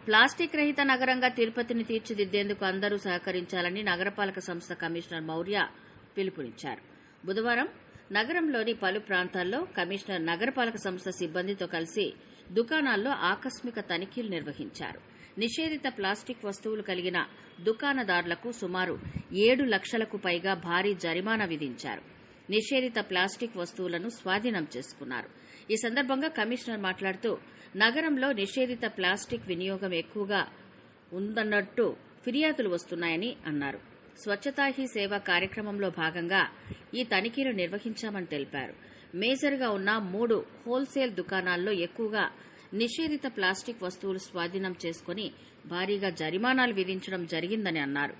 Plastic రహిత నగరంగా తిరుపతిని తీర్చిదిద్దేందుకు అందరూ సహకరించాలని నగరపాలక సంస్థ కమిషనర్ మౌర్య పిలుపునిచ్చారు. బుధవారం నగరంలోని పలు ప్రాంతాల్లో కమిషనర్ నగరపాలక సంస్థ సిబ్బందితో కలిసి దుకాణాల్లో ఆకస్మిక తనిఖీలు నిర్వహించారు. నిషేధిత ప్లాస్టిక్ వస్తువులు కలిగిన దుకాణదారులకు సుమారు 7 లక్షలకు పైగా భారీ జరిమానా విధించారు. నిషేధిత ప్లాస్టిక్ వస్తువులను స్వాధీనం చేసుకున్నారు. ఈ సందర్భంగా కమిషనర్ మాట్లాడుతూ నగరంలో నిషేధిత ప్లాస్టిక్ వినియోగం ఎక్కువగా ఉందన్నట్టు ఫిర్యాదులు వస్తున్నాయని అన్నారు. స్వచ్ఛతా హీ సేవ కార్యక్రమంలో భాగంగా ఈ తనిఖీలు నిర్వహించామని తెలిపారు. మేజర్గా ఉన్న 3 హోల్సేల్ దుకాణాల్లో ఎక్కువగా నిషేధిత ప్లాస్టిక్ వస్తువులు స్వాధీనం చేసుకుని భారీగా జరిమానాలు విధించడం జరిగిందని అన్నారు.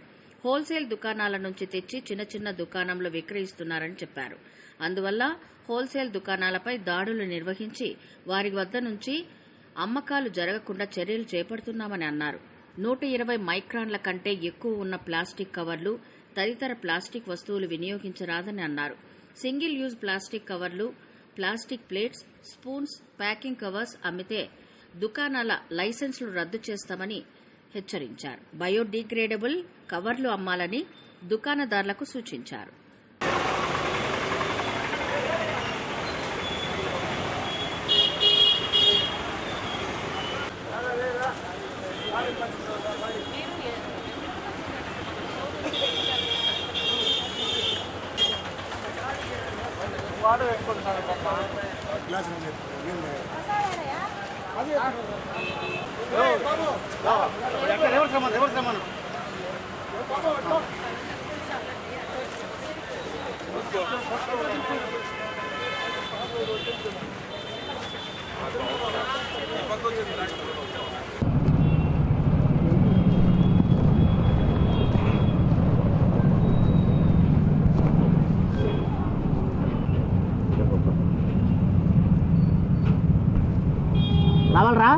హోల్సేల్ దుకాణాల నుంచి తెచ్చి చిన్న చిన్న దుకాణంలో విక్రయిస్తున్నారని చెప్పారు. అందువల్ల హోల్సేల్ దుకాణాలపై దాడులు నిర్వహించి వారి వద్ద నుంచి అమ్మకాలు జరగకుండా చర్యలు చేపడుతున్నామని అన్నారు. 120 మైక్రాన్ల కంటే ఎక్కువ ఉన్న ప్లాస్టిక్ కవర్లు తదితర ప్లాస్టిక్ వస్తువులు వినియోగించరాదని అన్నారు. సింగిల్ యూజ్ ప్లాస్టిక్ కవర్లు, plastic plates, spoons, packing covers అమ్మితే దుకాణాల లైసెన్సులు రద్దు చేస్తామని హెచ్చరించారు. బయోడిగ్రేడబుల్ కవర్లు అమ్మాలని దుకాణదారులకు సూచించారు. రావాలరా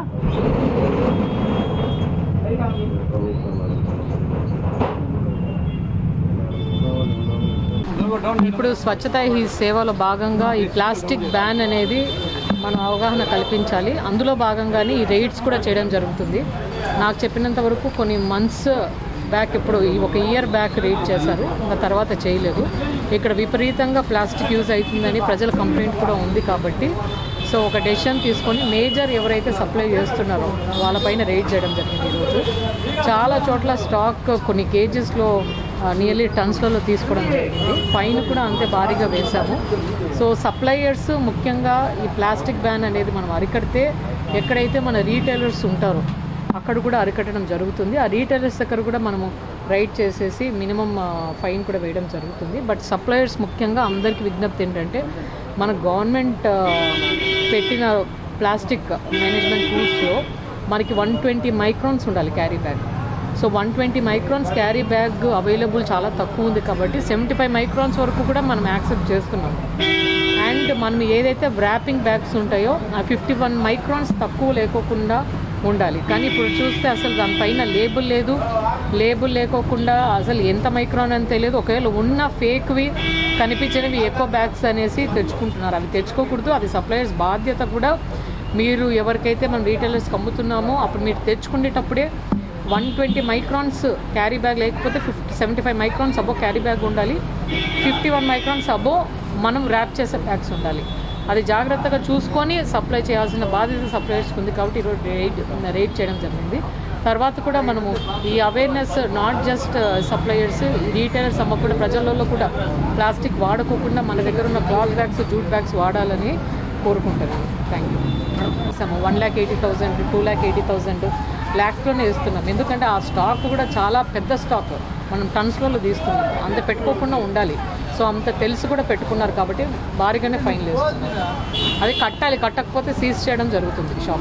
ఇప్పుడు స్వచ్ఛతా హీ సేవలో భాగంగా ఈ ప్లాస్టిక్ బ్యాన్ అనేది మనం అవగాహన కల్పించాలి. అందులో భాగంగానే ఈ రైడ్స్ కూడా చేయడం జరుగుతుంది. నాకు చెప్పినంత వరకు కొన్ని మంత్స్ బ్యాక్, ఇప్పుడు ఒక ఇయర్ బ్యాక్ రైడ్ చేశారు, ఇంకా తర్వాత చేయలేదు. ఇక్కడ విపరీతంగా ప్లాస్టిక్ యూజ్ అవుతుందని ప్రజల కంప్లైంట్ కూడా ఉంది. కాబట్టి సో ఒక డెసిషన్ తీసుకొని మేజర్ ఎవరైతే సప్లై చేస్తున్నారో వాళ్ళపైన రైడ్ చేయడం జరిగింది. ఈరోజు చాలా చోట్ల స్టాక్ కొన్ని కేజెస్లో నియర్లీ టన్స్లలో తీసుకోవడం జరిగింది. ఫైన్ కూడా అంతే భారీగా వేశాము. సో సప్లయర్స్ ముఖ్యంగా ఈ ప్లాస్టిక్ బ్యాన్ అనేది మనం అరికడితే ఎక్కడైతే మన రీటైలర్స్ ఉంటారో అక్కడ కూడా అరికట్టడం జరుగుతుంది. ఆ రీటైలర్స్ దగ్గర కూడా మనము రైడ్ చేసేసి మినిమం ఫైన్ కూడా వేయడం జరుగుతుంది. బట్ సప్లయర్స్ ముఖ్యంగా అందరికీ విజ్ఞప్తి ఏంటంటే మన గవర్నమెంట్ పెట్టిన ప్లాస్టిక్ మేనేజ్మెంట్ రూల్స్లో మనకి 120 మైక్రాన్స్ ఉండాలి carry bag. So 120 microns carry bag available చాలా తక్కువ ఉంది. కాబట్టి 75 మైక్రాన్స్ వరకు కూడా మనం యాక్సెప్ట్ చేస్తున్నాం. అండ్ మనం ఏదైతే వ్రాపింగ్ బ్యాగ్స్ ఉంటాయో ఆ 51 మైక్రాన్స్ తక్కువ లేకోకుండా ఉండాలి. కానీ ఇప్పుడు చూస్తే అసలు దానిపైన లేబుల్ లేదు. లేబుల్ లేకోకుండా అసలు ఎంత మైక్రాన్ అని తెలియదు. ఒకవేళ ఉన్న ఫేక్వి కనిపించినవి ఎక్కువ బ్యాగ్స్ అనేసి తెచ్చుకుంటున్నారు. అవి తెచ్చుకోకూడదు. అది సప్లయర్స్ బాధ్యత కూడా. మీరు ఎవరికైతే మనం రీటైలర్స్కి అమ్ముతున్నామో అప్పుడు మీరు తెచ్చుకునేటప్పుడే 120 మైక్రాన్స్ క్యారీ బ్యాగ్ లేకపోతే 75 మైక్రాన్స్ అబో క్యారీ బ్యాగ్ ఉండాలి. 51 మైక్రాన్స్ అబో మనం ర్యాప్ చేసే బ్యాగ్స్ ఉండాలి. అది జాగ్రత్తగా చూసుకొని సప్లై చేయాల్సిన బాధ్యత సప్లయర్స్కి ఉంది. కాబట్టి ఈరోజు రైడ్ చేయడం జరిగింది. తర్వాత కూడా మనము ఈ awareness not just suppliers, retailers అమ్మకుండా ప్రజలలో కూడా ప్లాస్టిక్ వాడుకోకుండా మన దగ్గర ఉన్న క్లాత్ బ్యాగ్స్, జూట్ బ్యాగ్స్ వాడాలని కోరుకుంటున్నాను. Thank you. 1,80,000, 2,80,000 ల్యాక్స్లోనే ఇస్తున్నాం. ఎందుకంటే ఆ స్టాక్ కూడా చాలా పెద్ద స్టాక్, మనం టన్స్లలో తీస్తున్నాం. అంత పెట్టుకోకుండా ఉండాలి. సో అంత తెలిసి కూడా పెట్టుకున్నారు కాబట్టి భారీగానే ఫైన్లు వేస్తున్నారు. అది కట్టాలి. కట్టకపోతే సీజ్ చేయడం జరుగుతుంది షాప్.